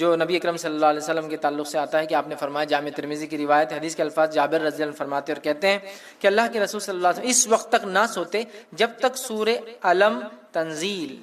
جو نبی اکرم صلی اللہ علیہ وسلم کے تعلق سے آتا ہے کہ آپ نے فرمایا، جامع ترمذی کی روایت، حدیث کے الفاظ جابر رضی اللہ عنہ فرماتے اور کہتے ہیں کہ اللہ کے رسول صلی اللہ علیہ وسلم اس وقت تک نہ سوتے جب تک سورہ علم تنزیل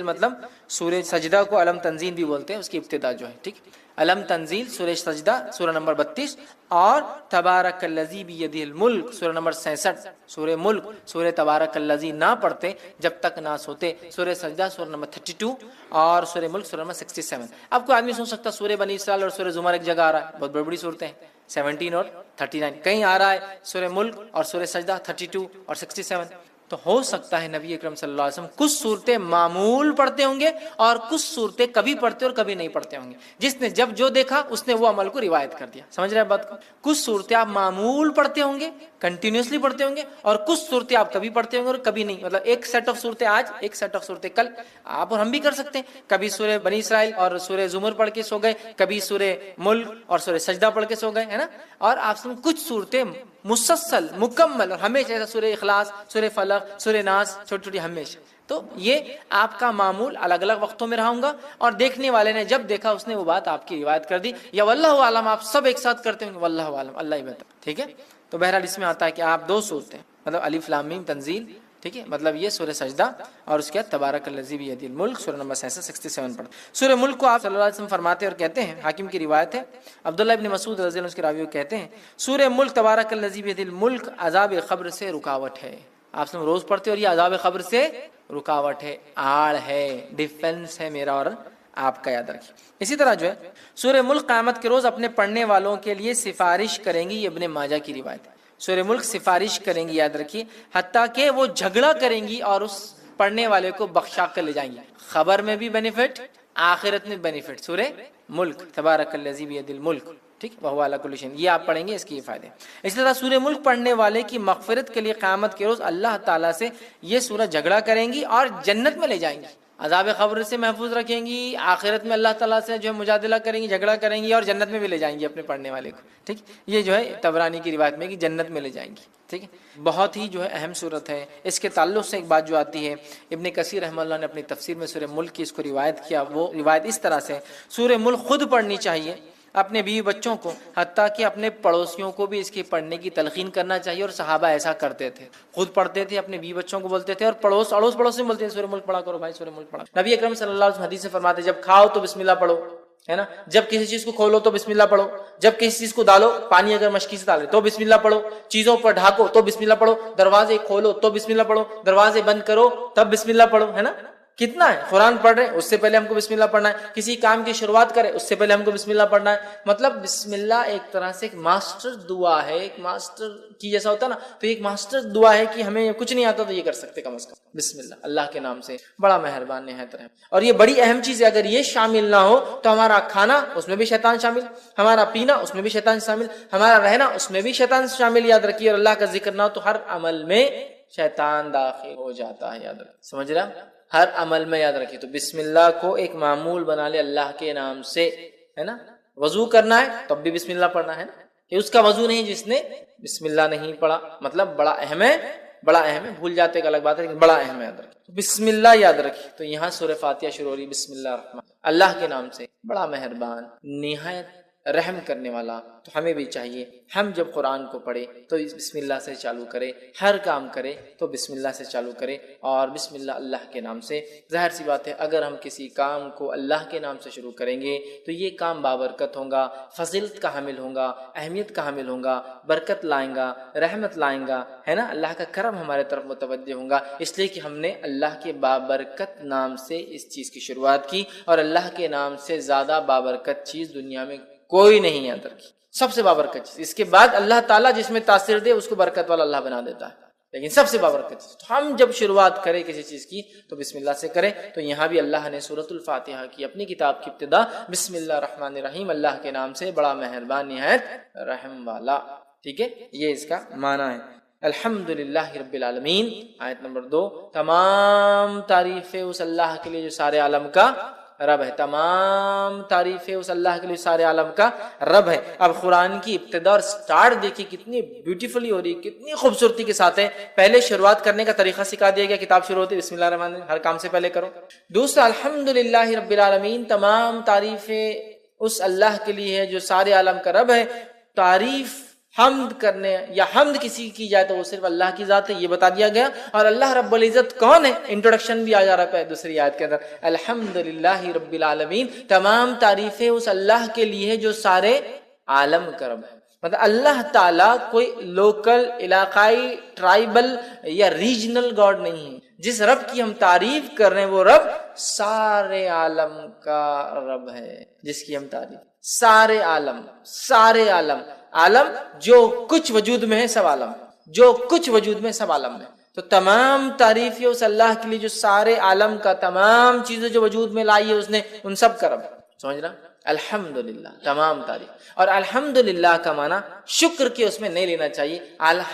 مطلب سورہ سجدہ کو علم تنزیل بھی بولتے ہیں، اس کی ابتدا جو ہے، ٹھیک، علم تنزیل سورہ سجدہ سورہ نمبر 32 اور تبارک الذی بیدہ الملک سورہ نمبر 66، سورہ ملک سورہ تبارک الذی نہ پڑھتے جب تک نہ سوتے، سورہ سجدہ سورہ نمبر 32 اور سورہ ملک سورہ نمبر 67۔ اب کوئی آدمی سن سکتا سورہ بنی اسرائیل اور سورہ زمر ایک جگہ آ رہا ہے، بہت بڑی بڑی صورتیں ہیں، 17 اور 39، کہیں آ رہا ہے سورہ ملک اور سورہ سجدہ 32 اور 67۔ تو ہو سکتا ہے نبی اکرم صلی اللہ علیہ وسلم کچھ صورتیں معمول پڑھتے ہوں گے اور کچھ صورتیں کبھی پڑھتے اور کبھی نہیں پڑھتے ہوں گے، جس نے جب جو دیکھا اس نے وہ عمل کو روایت کر دیا۔ سمجھ رہے ہیں بات کو؟ کچھ صورتیں آپ معمول پڑھتے ہوں گے، کنٹینیوسلی پڑھتے ہوں گے، اور کچھ صورتیں آپ کبھی پڑھتے ہوں گے اور کبھی نہیں، مطلب ایک سیٹ آف صورتیں آج، ایک سیٹ آف صورتیں کل، آپ اور ہم بھی کر سکتے ہیں، کبھی سورہ بنی اسرائیل اور سورہ زمر پڑھ کے سو گئے، کبھی سورہ ملک اور سورہ سجدہ پڑھ کے سو گئے، ہے نا، اور آپ سے کچھ صورتیں مسلسل مکمل اور ہمیشہ، ایسا سورہ اخلاص، سورہ فلق، سورہ ناس، چھوٹی چھوٹی ہمیشہ۔ تو یہ آپ کا معمول الگ الگ وقتوں میں رہا ہوں گا، اور دیکھنے والے نے جب دیکھا اس نے وہ بات آپ کی روایت کر دی، یا واللہ عالم آپ سب ایک ساتھ کرتے ہوں گے، واللہ عالم، اللہ ہی بہتر، ٹھیک ہے۔ تو بہرحال اس میں آتا ہے کہ آپ دو صورتیں، مطلب الف لام میم تنزیل، ٹھیک ہے، مطلب یہ سورہ سجدہ اور اس کے بعد تبارک الذی بیدہ الملک سورہ نمبر 67 پڑھتے۔ سورہ ملک کو آپ صلی اللہ علیہ وسلم فرماتے اور کہتے ہیں، حاکم کی روایت ہے، عبداللہ ابن مسعود رضی اللہ عنہ کے راوی کہتے ہیں، سورہ ملک تبارک الذی بیدہ الملک عذاب قبر سے رکاوٹ ہے۔ آپ سے روز پڑھتے اور یہ عذاب قبر سے رکاوٹ ہے، آڑ ہے، ڈیفنس ہے میرا اور آپ کا، یاد رکھیے۔ اسی طرح جو ہے سورہ ملک قیامت کے روز اپنے پڑھنے والوں کے لیے سفارش کریں گی، یہ ابن ماجہ کی روایت ہے۔ سورہ ملک سفارش کریں گی، یاد رکھیے، حتیٰ کہ وہ جھگڑا کریں گی اور اس پڑھنے والے کو بخشا کر لے جائیں گی، خبر میں بھی بینیفٹ، آخرت میں بینیفٹ۔ سورہ ملک تبارک الذی بیدہ الملک، ٹھیک، وہو علی کل شیء، یہ آپ پڑھیں گے، اس کے یہ فائدے۔ اسی طرح سورہ ملک پڑھنے والے کی مغفرت کے لیے قیامت کے روز اللہ تعالیٰ سے یہ سورہ جھگڑا کریں گی اور جنت میں لے جائیں گی، عذاب قبر سے محفوظ رکھیں گی، آخرت میں اللہ تعالیٰ سے جو ہے مجادلہ کریں گی، جھگڑا کریں گی، اور جنت میں بھی لے جائیں گی اپنے پڑھنے والے کو، ٹھیک۔ یہ جو ہے طبرانی کی روایت میں کہ جنت میں لے جائیں گی، ٹھیک ہے۔ بہت ہی جو ہے اہم صورت ہے۔ اس کے تعلق سے ایک بات جو آتی ہے، ابن کثیر رحمہ اللہ نے اپنی تفسیر میں سورہ ملک کی اس کو روایت کیا، وہ روایت اس طرح سے، سورہ ملک خود پڑھنی چاہیے اپنے بیوی بچوں کو، حتیٰ کہ اپنے پڑوسیوں کو بھی اس کی پڑھنے کی تلقین کرنا چاہیے، اور صحابہ ایسا کرتے تھے، خود پڑھتے تھے، اپنے بیوی بچوں کو بولتے تھے، اور اڑوس پڑوس میں بولتے تھے سورہ ملک پڑھا کرو بھائی، سورہ ملک پڑھا۔ نبی اکرم صلی اللہ علیہ وسلم حدیث سے فرماتے جب کھاؤ تو بسم اللہ پڑھو، ہے نا، جب کسی چیز کو کھولو تو بسم اللہ پڑھو، جب کسی چیز کو ڈالو، پانی اگر مشکی سے ڈالے تو بسم اللہ پڑھو، چیزوں پر ڈھانکو تو بسم اللہ پڑھو، دروازے کھولو تو بسم اللہ پڑھو، دروازے بند کرو تب بسم اللہ پڑھو، ہے نا۔ کتنا ہے، قرآن پڑھ رہے اس سے پہلے ہم کو بسم اللہ پڑھنا ہے، کسی کام کی شروعات کرے اس سے پہلے ہم کو بسم اللہ پڑھنا ہے، مطلب بسم اللہ ایک طرح سے ایک ماسٹر دعا ہے، ایک ماسٹر کی جیسا ہوتا ہے نا، تو ایک ماسٹر دعا ہے کہ ہمیں کچھ نہیں آتا تو یہ کر سکتے کم از کم بسم اللہ، اللہ کے نام سے، بڑا مہربان نہایت رحم۔ اور یہ بڑی اہم چیز ہے، اگر یہ شامل نہ ہو تو ہمارا کھانا اس میں بھی شیطان شامل، ہمارا پینا اس میں بھی شیطان شامل، ہمارا رہنا اس میں بھی شیطان شامل، یاد رکھیے۔ اور اللہ کا ذکر نہ ہو تو ہر عمل میں شیطان داخل ہو جاتا ہے، یاد رکھیے، سمجھ رہا، ہر عمل میں یاد رکھیے۔ تو بسم اللہ کو ایک معمول بنا لے اللہ کے نام سے، ہے نا۔ وضو کرنا ہے تب بھی بسم اللہ پڑھنا ہے نا، کہ اس کا وضو نہیں جس نے بسم اللہ نہیں پڑھا، مطلب بڑا اہم ہے، بڑا اہم ہے، بھول جاتے ایک الگ بات ہے لیکن بڑا اہم ہے، یاد رکھیے بسم اللہ، یاد رکھیے۔ تو یہاں سورہ فاتحہ شروع ہو رہی بسم اللہ الرحمن، اللہ کے نام سے، بڑا مہربان نہایت رحم کرنے والا۔ تو ہمیں بھی چاہیے ہم جب قرآن کو پڑھے تو بسم اللہ سے چالو کرے، ہر کام کرے تو بسم اللہ سے چالو کرے، اور بسم اللہ اللہ کے نام سے۔ ظاہر سی بات ہے اگر ہم کسی کام کو اللہ کے نام سے شروع کریں گے تو یہ کام بابرکت ہوگا، فضیلت کا حامل ہوگا، اہمیت کا حامل ہوگا، برکت لائیں گا، رحمت لائیں گا، ہے نا، اللہ کا کرم ہمارے طرف متوجہ ہوگا، اس لیے کہ ہم نے اللہ کے بابرکت نام سے اس چیز کی شروعات کی، اور اللہ کے نام سے زیادہ بابرکت چیز دنیا میں کوئی نہیں، یاد رکھی، سب سے بابرکت چیز۔ اس کے بعد اللہ تعالیٰ جس میں تاثیر دے اس کو برکت والا اللہ بنا دیتا ہے، لیکن سب سے بابرکت چیز۔ تو ہم جب شروعات کریں کسی چیز کی تو بسم اللہ سے کریں۔ تو یہاں بھی اللہ نے سورۃ الفاتحہ کی اپنی کتاب کی ابتدا بسم اللہ الرحمن الرحیم، اللہ کے نام سے، بڑا مہربان نہایت رحم والا، ٹھیک ہے، یہ اس کا معنی ہے۔ الحمدللہ رب العالمین، آیت نمبر 2، تمام تعریفیں اس اللہ کے لیے جو سارے عالم کا رب ہے. تمام تعریفیں اس اللہ کے لیے سارے عالم کا رب ہے. اب قرآن کی ابتدا اور سٹارٹ دیکھیے کتنی بیوٹیفلی ہو رہی ہے, کتنی خوبصورتی کے ساتھ ہے. پہلے شروعات کرنے کا طریقہ سکھا دیا گیا, کتاب شروع ہوتی ہے بسم اللہ الرحمن الرحیم, ہر کام سے پہلے کرو. دوسرا الحمدللہ رب العالمین, تمام تعریفیں اس اللہ کے لیے ہے جو سارے عالم کا رب ہے. تعریف حمد کرنے یا حمد کسی کی جائے تو وہ صرف اللہ کی ذات ہے, یہ بتا دیا گیا. اور اللہ رب العزت کون ہے, انٹروڈکشن بھی آ جا رہا ہے دوسری آیت کے اندر, الحمدللہ رب العالمین, تمام تعریفیں اس اللہ کے لیے ہے جو سارے عالم کا رب ہے. مطلب اللہ تعالیٰ کوئی لوکل, علاقائی, ٹرائبل یا ریجنل گاڈ نہیں ہے. جس رب کی ہم تعریف کر رہے ہیں وہ رب سارے عالم کا رب ہے. جس کی ہم تعریف, سارے عالم, سارے عالم, عالم جو کچھ وجود میں ہے سب عالم, جو کچھ وجود میں سب عالم ہے. تو تمام تعریفیں اس اللہ کے لیے جو سارے عالم کا, تمام چیزیں جو وجود میں لائی ہے اس نے, ان سب کا رب. سمجھ رہا, الحمدللہ تمام تعریف. اور الحمدللہ کا معنی شکر کے اس میں نہیں لینا چاہیے.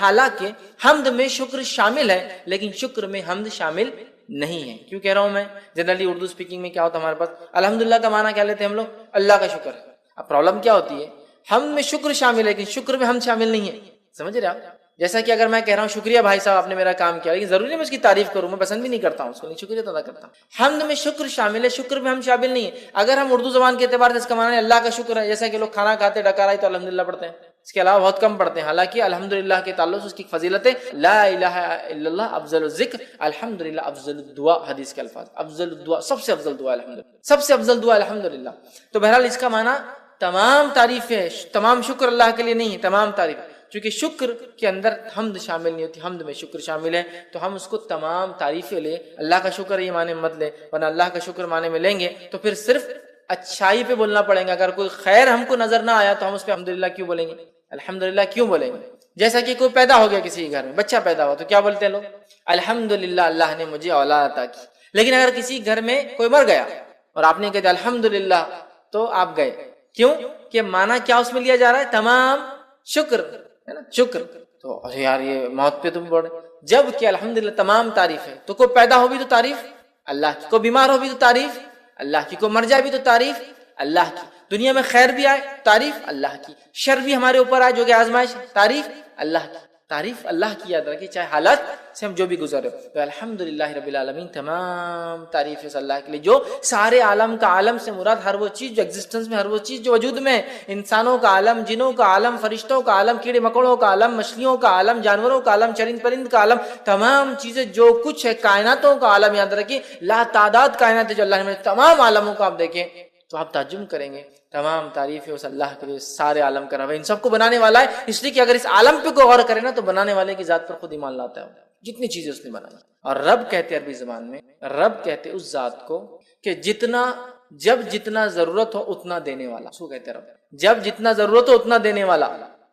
حالانکہ حمد میں شکر شامل ہے لیکن شکر میں حمد شامل نہیں ہے. کیوں کہہ رہا ہوں میں, جنرلی اردو اسپیکنگ میں کیا ہوتا ہے ہمارے پاس, الحمدللہ کا معنی کیا لیتے ہیں ہم لوگ, اللہ کا شکر. اب پرابلم کیا ہوتی ہے, حمد میں شکر شامل ہے لیکن شکر میں حمد شامل نہیں ہے. سمجھ رہے آپ, جیسا کہ اگر میں کہہ رہا ہوں شکریہ بھائی صاحب آپ نے میرا کام کیا, لیکن ضروری نہیں میں اس کی تعریف کروں, میں پسند بھی نہیں کرتا ہوں اس کو, نہیں شکریہ ادا کرتا ہوں. حمد میں شکر شامل ہے, شکر میں ہم شامل نہیں ہے. اگر ہم اردو زبان کے اعتبار سے اس کا معنی ہے اللہ کا شکر ہے, جیسا کہ لوگ کھانا کھاتے ڈکار آئی تو الحمدللہ پڑھتے ہیں, اس کے علاوہ بہت کم پڑھتے ہیں. حالانکہ الحمدللہ کے تعلق سے اس کی فضیلت ہے, لا الہ الا اللہ افضل الذکر, الحمدللہ افضل الدعا, حدیث کے الفاظ, افضل الدعا, سب سے افضل دعا الحمدللہ, سب سے افضل دعا الحمدللہ. تو بہرحال اس کا معنی تمام تعریفیں, تمام شکر اللہ کے لیے نہیں ہے, تمام تعریف. چونکہ شکر کے اندر حمد شامل نہیں ہوتی, حمد میں شکر شامل ہے, تو ہم اس کو تمام تعریفیں لے, اللہ کا شکر یہ معنی مت لے, ورنہ اللہ کا شکر معنی میں لیں گے تو پھر صرف اچھائی پہ بولنا پڑیں گا. اگر کوئی خیر ہم کو نظر نہ آیا تو ہم اس پہ الحمدللہ کیوں بولیں گے, الحمدللہ کیوں بولیں گے. جیسا کہ کوئی پیدا ہو گیا کسی کے گھر میں, بچہ پیدا ہوا تو کیا بولتے ہیں لوگ, الحمدللہ اللہ نے مجھے اولاد عطا کی. لیکن اگر کسی گھر میں کوئی مر گیا اور آپ نے کہا الحمدللہ تو آپ گئے, کیوں کہ معنی کیا اس میں لیا جا رہا ہے, تمام شکر ہے نا, شکر. تو ارے یار یہ موت پہ تم بول رہے, جب کہ الحمدللہ تمام تعریف ہے. تو کوئی پیدا ہو بھی تو تعریف اللہ کی, کوئی بیمار ہو بھی تو تعریف اللہ کی, کوئی مر جائے بھی تو تعریف اللہ کی, دنیا میں خیر بھی آئے تعریف اللہ کی, شر بھی ہمارے اوپر آئے جو کہ آزمائش, تعریف اللہ کی, تعریف اللہ کی یاد رکھیے چاہے حالات سے ہم جو بھی گزرے. تو الحمدللہ رب العالمین, تمام تعریف ہے اللہ کے لیے جو سارے عالم کا, عالم سے مراد ہر وہ چیز جو ایگزسٹنس میں, ہر وہ چیز جو وجود میں ہے, انسانوں کا عالم, جنوں کا عالم, فرشتوں کا عالم, کیڑے مکوڑوں کا عالم, مچھلیوں کا عالم, جانوروں کا عالم, چرند پرند کا عالم, تمام چیزیں جو کچھ ہے, کائناتوں کا عالم. یاد رکھیے لا تعداد کائنات جو اللہ نے, تمام عالموں کو آپ دیکھیں تو آپ تعجب کریں گے. تمام تعریفیں اس اللہ کے لیے سارے عالم کا رب ہے, ان سب کو بنانے والا ہے. اس لیے کہ اگر اس عالم پہ کوئی غور کرے نا تو بنانے والے کی ذات پر خود ایمان لاتا ہے, جتنی چیزیں اس نے بنائی. اور رب کہتے عربی زبان میں, رب کہتے اس ذات کو کہ جتنا, جب جتنا ضرورت ہو اتنا دینے والا, اس کو کہتے رب. جب جتنا ضرورت ہو اتنا دینے والا,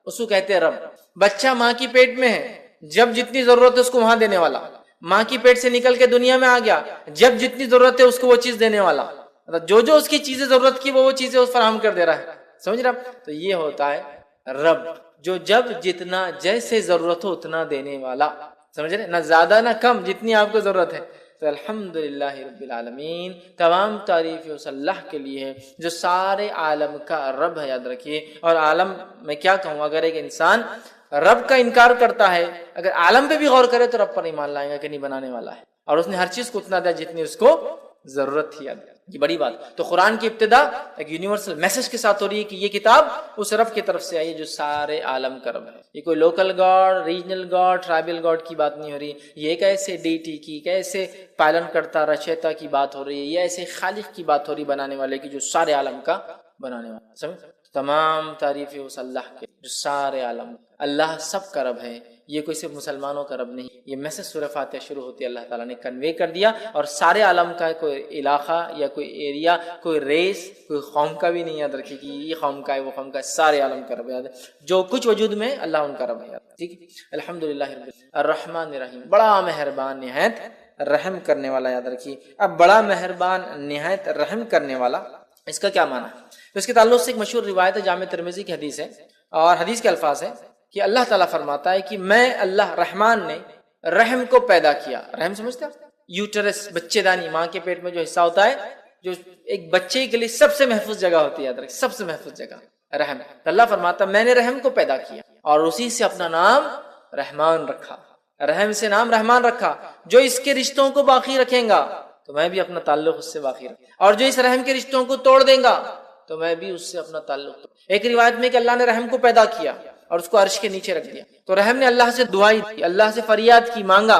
اس کو کہتے رب. بچہ ماں کی پیٹ میں ہے, جب جتنی ضرورت ہے اس کو وہاں دینے والا. ماں کی پیٹ سے نکل کے دنیا میں آ گیا, جب جتنی ضرورت ہے اس کو وہ چیز دینے والا. جو جو اس کی چیزیں ضرورت کی وہ چیزیں اس فراہم کر دے رہا ہے. سمجھ رہا, تو یہ ہوتا ہے رب, جو جب جتنا جیسے ضرورت ہو اتنا دینے والا. سمجھ رہے, نہ زیادہ نہ کم, جتنی آپ کو ضرورت ہے. تو الحمدللہ رب العالمین, تمام تعریف اس اللہ کے لیے ہے جو سارے عالم کا رب ہے. یاد رکھیے. اور عالم میں کیا کہوں, اگر ایک انسان رب کا انکار کرتا ہے, اگر عالم پہ بھی غور کرے تو رب پر ایمان لائے گا کہ نہیں بنانے والا ہے, اور اس نے ہر چیز کو اتنا دیا جتنی اس کو ضرورت تھی. یہ بڑی بات. تو قرآن کی ابتدا ایک یونیورسل میسج کے ساتھ ہو رہی ہے کہ یہ کتاب اس رب کی طرف سے آئی ہے جو سارے عالم کا رب ہے. یہ کوئی local God, regional God, tribal God کی بات نہیں ہو رہی. یہ ایک ایسے ڈیٹی کی, ایک ایسے پالن کرتا رچیتا کی بات ہو رہی ہے, یہ ایسے خالق کی بات ہو رہی, بنانے والے کی, جو سارے عالم کا بنانے والا. سمجھ, تمام تعریفیں اس اللہ کے جو سارے عالم, اللہ سب کا رب ہے. یہ کوئی صرف مسلمانوں کا رب نہیں. یہ میسج سورہ فاتحہ شروع ہوتی ہے, اللہ تعالیٰ نے کنوے کر دیا, اور سارے عالم کا کوئی علاقہ یا کوئی ایریا, کوئی ریس, کوئی قوم کا بھی نہیں. یاد رکھیے کہ یہ قوم کا ہے, وہ قوم کا ہے, سارے عالم کا رب. یاد ہے جو کچھ وجود میں اللہ ان کا رب ہے. ٹھیک ہے. الحمدللہ الرحمن الرحیم, بڑا مہربان نہایت رحم کرنے والا. یاد رکھیے. اب بڑا مہربان نہایت رحم کرنے والا, اس کا کیا معنی ہے؟ تو اس کے تعلق سے ایک مشہور روایت ہے, جامع ترمذی کی حدیث ہے, اور حدیث کے الفاظ ہیں کہ اللہ تعالیٰ فرماتا ہے کہ میں اللہ رحمان نے رحم کو پیدا کیا. رحم سمجھتے ہیں, یوٹرس, بچے دانی, ماں کے پیٹ میں جو حصہ ہوتا ہے جو ایک بچے کے لیے سب سے محفوظ جگہ ہوتی ہے، یاد رکھیں، سب سے محفوظ جگہ رحم. اللہ فرماتا میں نے رحم کو پیدا کیا اور اسی سے اپنا نام رحمان رکھا. رحم سے نام رحمان رکھا. جو اس کے رشتوں کو باقی رکھیں گا تو میں بھی اپنا تعلق اس سے باقی رکھوں، اور جو اس رحم کے رشتوں کو توڑ دیں گا تو میں بھی اس سے اپنا تعلق توڑ. ایک روایت میں کہ اللہ نے رحم کو پیدا کیا اور اس کو عرش کے نیچے رکھ دیا. تو رحم نے اللہ سے دعائی دی، اللہ سے فریاد کی، مانگا،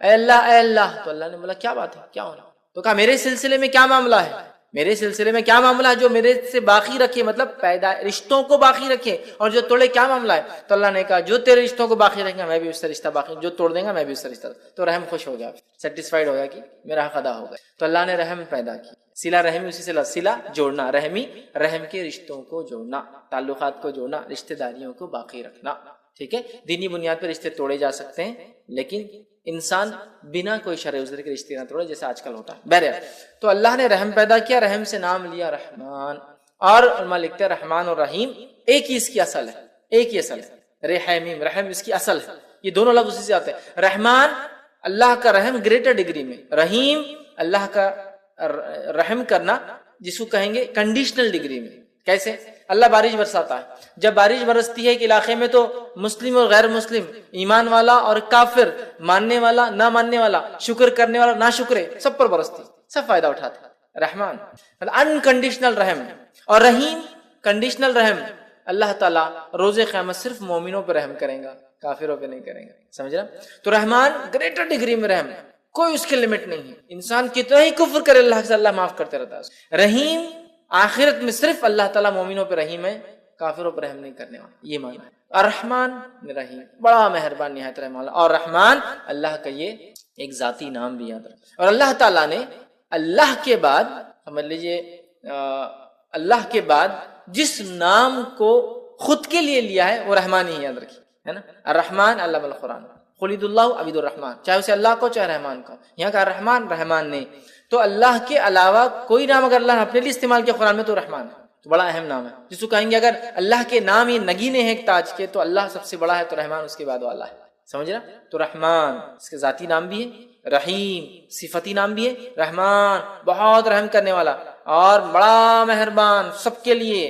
اے اللہ اے اللہ. تو اللہ نے بولا کیا بات ہے، کیا ہونا؟ تو کہا میرے سلسلے میں کیا معاملہ ہے، میرے سلسلے میں کیا معاملہ ہے جو میرے سے باقی رکھے، مطلب پیدا رشتوں کو باقی رکھے، اور جو توڑے کیا معاملہ ہے؟ تو اللہ نے کہا جو تیرے رشتوں کو باقی رکھے گا میں بھی اس سے رشتہ باقی، جو توڑ دیں گا میں بھی اس سے رشتہ. تو رحم خوش ہو گیا، سیٹسفائیڈ ہو گیا کہ میرا حق ادا ہو گیا. تو اللہ نے رحم پیدا کی. صلہ رحمی اسی سے صلہ جوڑنا، رحمی رحم کے رشتوں کو جوڑنا، تعلقات کو جوڑنا، رشتہ داریوں کو باقی رکھنا. ٹھیک ہے، دینی بنیاد پر رشتے توڑے جا سکتے ہیں لیکن انسان بنا کوئی شرع عذر کے رشتے نہ توڑے جیسا آج کل ہوتا ہے. بہرحال تو اللہ نے رحم پیدا کیا، رحم سے نام لیا رحمان. اور علماء لکھتے ہیں رحمان اور رحیم ایک ہی اس کی اصل ہے، ایک ہی اصل ہے. رحیم رحم اس کی اصل ہے، یہ دونوں لفظ اسی سے آتے ہیں. رحمان اللہ کا رحم گریٹر ڈگری میں، رحیم اللہ کا رحم کرنا جس کو کہیں گے کنڈیشنل ڈگری میں. کیسے؟ اللہ بارش برساتا ہے، جب بارش برستی ہے ایک علاقے میں تو مسلم اور غیر مسلم، ایمان والا اور کافر، ماننے والا نہ ماننے والا، شکر کرنے والا نہ شکرے، سب پر برستی، سب فائدہ اٹھاتے. رحمان انکنڈیشنل رحم. اور رحیم کنڈیشنل رحم. اللہ تعالیٰ روز قیامت صرف مومنوں پہ رحم کریں گا، کافروں پہ نہیں کریں گا. سمجھ رہا؟ تو رحمان گریٹر ڈگری میں رحم، کوئی اس کے لمٹ نہیں ہے. انسان کتنا ہی کفر کرے اللہ سے، اللہ معاف کرتے رہتا ہے. رحیم آخرت میں صرف اللہ تعالیٰ مومنوں پہ رحیم ہے، کافروں پر رحم نہیں کرنے والا. یہ معنی ہے. الرحمن رحیم، بڑا مہربان نہایت رحم والا. اور رحمان اللہ کا یہ ایک ذاتی نام بھی یاد رکھیں. اور اللہ تعالیٰ نے اللہ کے بعد سمجھ لیجیے اللہ کے بعد جس نام کو خود کے لیے لیا ہے وہ رحمان ہی یاد رکھیے، ہے نا. الرحمن علم القرآن، خلید اللہ عبید الرحمن، چاہے اسے اللہ کو چاہے رحمان کو. یہاں کا رحمان رحمان نے تو اللہ کے علاوہ کوئی نام اگر اللہ نے اپنے لیے استعمال کیا قرآن میں تو رحمان ہے، تو بڑا اہم نام ہے. جس کو کہیں گے اگر اللہ کے نام ہی نگینے ہیں ایک تاج کے تو اللہ سب سے بڑا ہے، تو رحمان اس کے بعد والا ہے. سمجھ رہا؟ تو رحمان اس کے ذاتی نام بھی ہے، رحیم صفتی نام بھی ہے. رحمان بہت رحم کرنے والا اور بڑا مہربان، سب کے لیے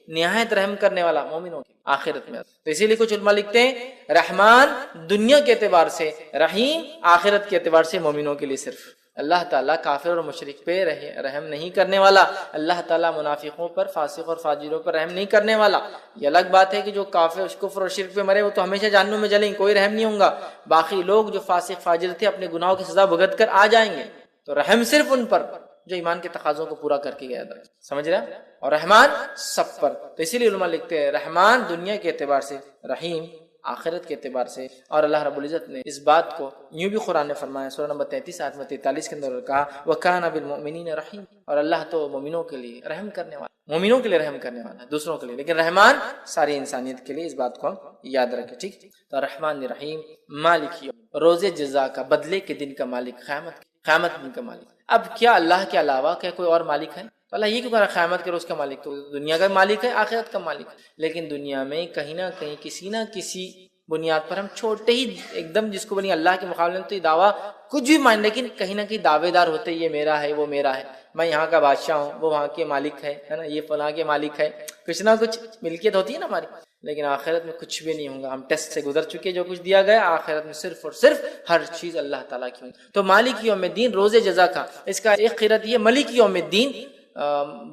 نہایت رحم کرنے والا مومنوں کی آخرت میں. تو اسی لیے کچھ علماء لکھتے ہیں رحمان دنیا کے اعتبار سے، رحیم آخرت کے اعتبار سے مومنوں کے لیے. صرف اللہ تعالیٰ کافر اور مشرک پہ رحم نہیں کرنے والا، اللہ تعالیٰ منافقوں پر، فاسق اور فاجروں پر رحم نہیں کرنے والا. یہ الگ بات ہے کہ جو کافر کفر اور شرک پہ مرے وہ تو ہمیشہ جہنم میں جلیں، کوئی رحم نہیں ہوگا. باقی لوگ جو فاسق فاجر تھے اپنے گناہوں کی سزا بھگت کر آ جائیں گے، تو رحم صرف ان پر جو ایمان کے تقاضوں کو پورا کر کے گیا تھا. سمجھ رہے ہیں؟ اور رحمان سب پر. تو اسی لیے علماء لکھتے ہیں رحمان دنیا کے اعتبار سے، رحیم آخرت کے اعتبار سے. اور اللہ رب العزت نے اس بات کو یوں بھی قرآن نے فرمایا سورہ نمبر 33 آیت 43 کے اندر کہا وَكَانَ بِالْمُؤْمِنِينَ رَحِيمًا، اور اللہ تو مومنوں کے لیے رحم کرنے والا، مومنوں کے لیے رحم کرنے والا ہے، دوسروں کے لیے. لیکن رحمان ساری انسانیت کے لیے، اس بات کو ہم یاد رکھیں. ٹھیک؟ تو رحمان رحیم مالک یوم، روز جزا کا، بدلے کے دن کا مالک، قیامت دن کا مالک. اب کیا اللہ کے علاوہ کیا کوئی اور مالک ہے؟ تو اللہ یہ کیوں کہہ رہا قیامت کے روز کا مالک؟ تو دنیا کا مالک ہے، آخرت کا مالک ہے. لیکن دنیا میں کہیں نہ کہیں کسی نہ کسی بنیاد پر ہم چھوٹے ہی ایک دم جس کو بنی اللہ کے مقابلے میں تو یہ دعویٰ کچھ بھی مان، لیکن کہیں نہ کہیں دعوے دار ہوتے یہ میرا ہے وہ میرا ہے، میں یہاں کا بادشاہ ہوں وہ وہاں کے مالک ہے نا، یہ فلاں کے مالک ہے، کچھ نہ کچھ ملکیت ہوتی ہے نا ہماری. لیکن آخرت میں کچھ بھی نہیں ہوگا. ہم ٹیسٹ سے گزر چکے، جو کچھ دیا گیا آخرت میں صرف اور صرف ہر چیز اللہ تعالیٰ کی ہوگی. تو مالک یوم الدین روز جزا کا، اس کا ایک قرأت یہ ملک یوم الدین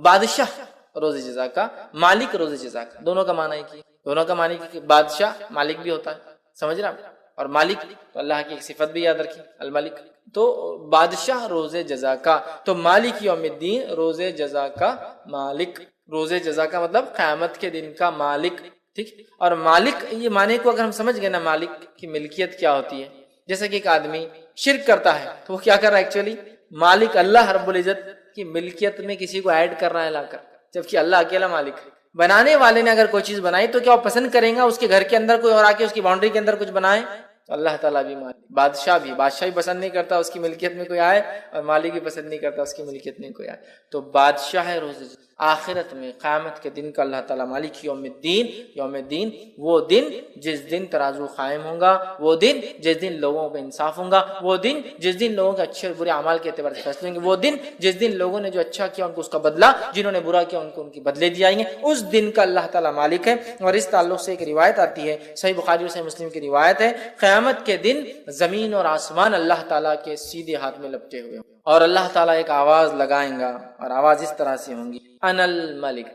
بادشاہ روز جزا کا، مالک روز جزا کا، دونوں کا معنی ہے. دونوں کا معنی کہ بادشاہ مالک بھی ہوتا ہے، سمجھ رہا، اور مالک تو اللہ کی ایک صفت بھی یاد رکھی الملک. تو بادشاہ روز جزا کا، تو مالک یوم الدین روز جزا کا مالک. روز جزا کا مطلب قیامت کے دن کا مالک. ٹھیک؟ اور مالک یہ معنی کو اگر ہم سمجھ گئے نا، مالک کی ملکیت کیا ہوتی ہے. جیسے کہ ایک آدمی شرک کرتا ہے تو وہ کیا کر رہا ہے ایکچولی؟ مالک اللہ رب العزت کی ملکیت میں کسی کو ایڈ کر رہا ہے لا کر، جبکہ اللہ اکیلا مالک ہے. بنانے والے نے اگر کوئی چیز بنائی تو کیا وہ پسند کریں گا اس کے گھر کے اندر کوئی اور آ کے اس کی باؤنڈری کے اندر کچھ بنائے؟ تو اللہ تعالیٰ بھی مالک. بادشاہ بھی پسند نہیں کرتا اس کی ملکیت میں کوئی آئے، اور مالک بھی پسند نہیں کرتا اس کی ملکیت میں کوئی آئے. تو بادشاہ ہے روز. آخرت میں قیامت کے دن کا اللہ تعالیٰ مالک یوم الدین، یوم الدین وہ دن جس دن ترازو قائم ہوں گا، وہ دن جس دن لوگوں پہ انصاف ہوں گا، وہ دن جس دن لوگوں کے اچھے اور برے اعمال کے اعتبار سے فیصلے ہوں گے، وہ دن جس دن لوگوں نے جو اچھا کیا ان کو اس کا بدلہ، جنہوں نے برا کیا ان کو ان کے بدلے دیے جائیں گے، اس دن کا اللہ تعالیٰ مالک ہے۔ اور اس تعلق سے ایک روایت آتی ہے، صحیح بخاری اور صحیح مسلم کی روایت ہے، قیامت کے دن زمین اور آسمان اللہ تعالیٰ کے سیدھے ہاتھ میں لپٹے ہوئے ہوں، اور اللہ تعالیٰ ایک آواز لگائیں گا، اور آواز اس طرح سے ہوں گی، انا الملک،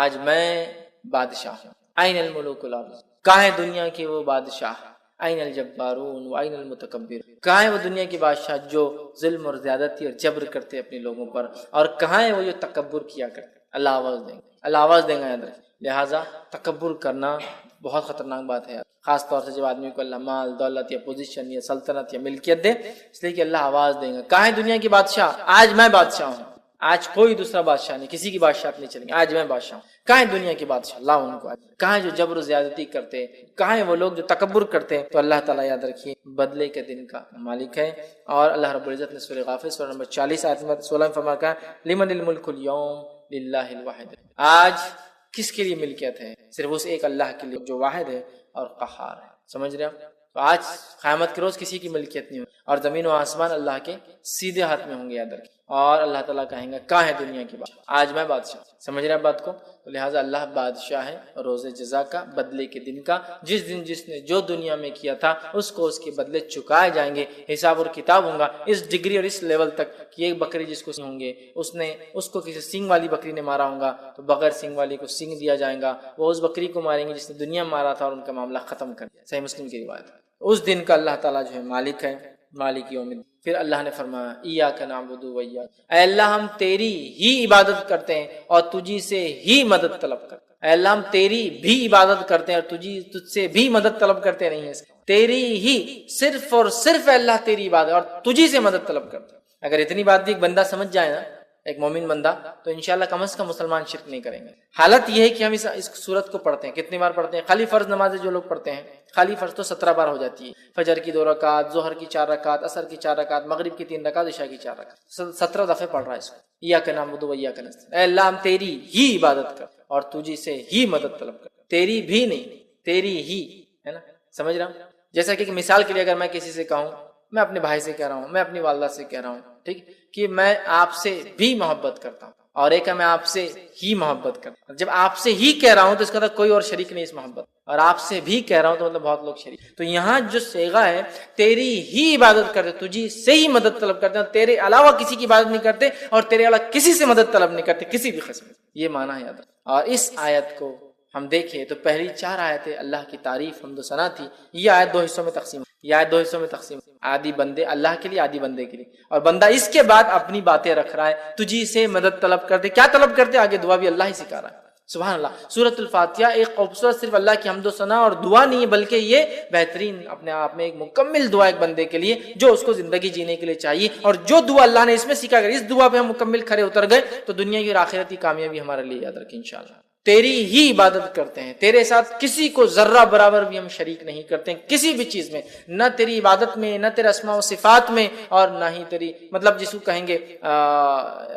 آج میں بادشاہ ہوں، این الملوک الارض، کہاں ہے دنیا کے وہ بادشاہ، این الجبارون و این المتکبر، کہاں ہے وہ دنیا کے بادشاہ جو ظلم اور زیادتی اور جبر کرتے اپنے لوگوں پر، اور کہاں ہے وہ جو تکبر کیا کرتے، اللہ آواز دیں گے، اللہ آواز دیں گے یاد رکھیں۔ لہٰذا تکبر کرنا بہت خطرناک بات ہے، خاص طور سے جب آدمی کو اللہ مال دولت یا پوزیشن یا سلطنت یا ملکیت دے، اس لیے کہ اللہ آواز دیں گا، کہاں ہے دنیا کی بادشاہ، آج میں بادشاہ ہوں، آج کوئی دوسرا بادشاہ نہیں، کسی کی بادشاہت نہیں چلیں گے، آج میں بادشاہ ہوں۔ کہاں ہے دنیا کے بادشاہ، اللہ ان کو، کہاں ہے جو جبر و زیادتی کرتے، کہاں ہے وہ لوگ جو تکبر کرتے، تو اللہ تعالیٰ یاد رکھیے بدلے کے دن کا مالک ہے۔ اور اللہ رب العزت نے سورہ غافر سورہ نمبر 40 آیت نمبر 16 میں فرمایا، لمن الملک اليوم للہ الواحد، آج کس کے لیے ملکیت ہے، صرف اس ایک اللہ کے لیے جو واحد ہے اور قہار ہے، سمجھ رہے ہیں؟ تو آج قیامت کے روز کسی کی ملکیت نہیں ہوگی، اور زمین و آسمان اللہ کے سیدھے ہاتھ میں ہوں گے، یاد رکھیں، اور اللہ تعالیٰ کہیں گا کہاں ہے دنیا کی بات، آج میں بادشاہ، سمجھ رہے ہیں بات کو؟ تو لہٰذا اللہ بادشاہ ہے روز جزا کا، بدلے کے دن کا، جس دن جس نے جو دنیا میں کیا تھا اس کو اس کے بدلے چکائے جائیں گے، حساب اور کتاب ہوں گا اس ڈگری اور اس لیول تک کہ ایک بکری جس کو ہوں گے اس کو کسی سینگ والی بکری نے مارا ہوگا تو بغیر سینگ والی کو سینگ دیا جائے گا، وہ اس بکری کو ماریں گے جس نے دنیا میں مارا تھا اور ان کا معاملہ ختم کر دیا، صحیح مسلم کی روایت ہے۔ اس دن کا اللہ تعالیٰ جو ہے مالک ہے، مالک یوم الدین۔ پھر اللہ نے فرمایا ایاک نعبد و ایاک، اے اللہ ہم تیری ہی عبادت کرتے ہیں اور تجھی سے ہی مدد طلب کرتے ہیں، اے اللہ ہم تیری بھی عبادت کرتے ہیں اور تجھ سے بھی مدد طلب کرتے نہیں ہیں، تیری ہی صرف اور صرف اے اللہ تیری عبادت اور تجھی سے مدد طلب کرتے ہیں۔ اگر اتنی بات بھی ایک بندہ سمجھ جائے نا، ایک مومن بندہ، تو انشاءاللہ کم از کم مسلمان شرک نہیں کریں گے۔ حالت یہ ہے کہ ہم اس سورت کو پڑھتے ہیں، کتنی بار پڑھتے ہیں؟ خالی فرض نمازیں جو لوگ پڑھتے ہیں، خالی فرض تو 17 بار ہو جاتی ہے، فجر کی 2 رکعت، ظہر کی 4 رکعت، عصر کی 4 رکعت، مغرب کی 3 رکعت، عشاء کی 4 رکعت، 17 دفعے پڑھ رہا ہے اس کو، ایاک نعبد و ایاک نستعین، اے اللہ ہم تیری ہی عبادت کر اور تجھی سے ہی مدد طلب کر، تیری بھی نہیں، تیری ہی، ہے نا؟ سمجھ رہا ہوں؟ جیسا کہ مثال کے لیے اگر میں کسی سے کہوں، میں اپنے بھائی سے کہہ رہا ہوں، میں اپنی والدہ سے کہہ رہا ہوں، ٹھیک، کہ میں آپ سے بھی محبت کرتا ہوں، اور ایک ہے میں آپ سے ہی محبت کرتا ہوں۔ جب آپ سے ہی کہہ رہا ہوں تو اس کا مطلب کوئی اور شریک نہیں اس محبت، اور آپ سے بھی کہہ رہا ہوں تو مطلب بہت لوگ شریک۔ تو یہاں جو صیغہ ہے تیری ہی عبادت کرتے، تجھی سے ہی مدد طلب کرتے ہیں، تیرے علاوہ کسی کی عبادت نہیں کرتے اور تیرے علاوہ کسی سے مدد طلب نہیں کرتے کسی بھی قسم، یہ معنی ہے یاد رکھ۔ اور اس آیت کو ہم دیکھیں تو پہلی 4 آیتیں اللہ کی تعریف حمد و ثنا تھی، یہ آیت 2 حصوں میں تقسیم، یہ آیت 2 حصوں میں تقسیم، آدھی بندے اللہ کے لیے، آدھی بندے کے لیے، اور بندہ اس کے بعد اپنی باتیں رکھ رہا ہے، تجھی سے مدد طلب کرتے، کیا طلب کرتے؟ آگے دعا بھی اللہ ہی سکھا رہا ہے، سبحان اللہ۔ سورۃ الفاتحہ ایک خوبصورت صرف اللہ کی حمد و ثنا اور دعا نہیں ہے، بلکہ یہ بہترین اپنے آپ میں ایک مکمل دعا ایک بندے کے لیے جو اس کو زندگی جینے کے لیے چاہیے، اور جو دعا اللہ نے اس میں سکھا، اگر اس دعا پہ ہم مکمل کھڑے اتر گئے تو دنیا کی اور آخرت کی کامیابی ہمارے لیے یاد رکھیں انشاءاللہ۔ تیری ہی عبادت کرتے ہیں، تیرے ساتھ کسی کو ذرہ برابر بھی ہم شریک نہیں کرتے ہیں کسی بھی چیز میں، نہ تیری عبادت میں، نہ تیرے اسماء و صفات میں، اور نہ ہی تیری مطلب جس کو کہیں گے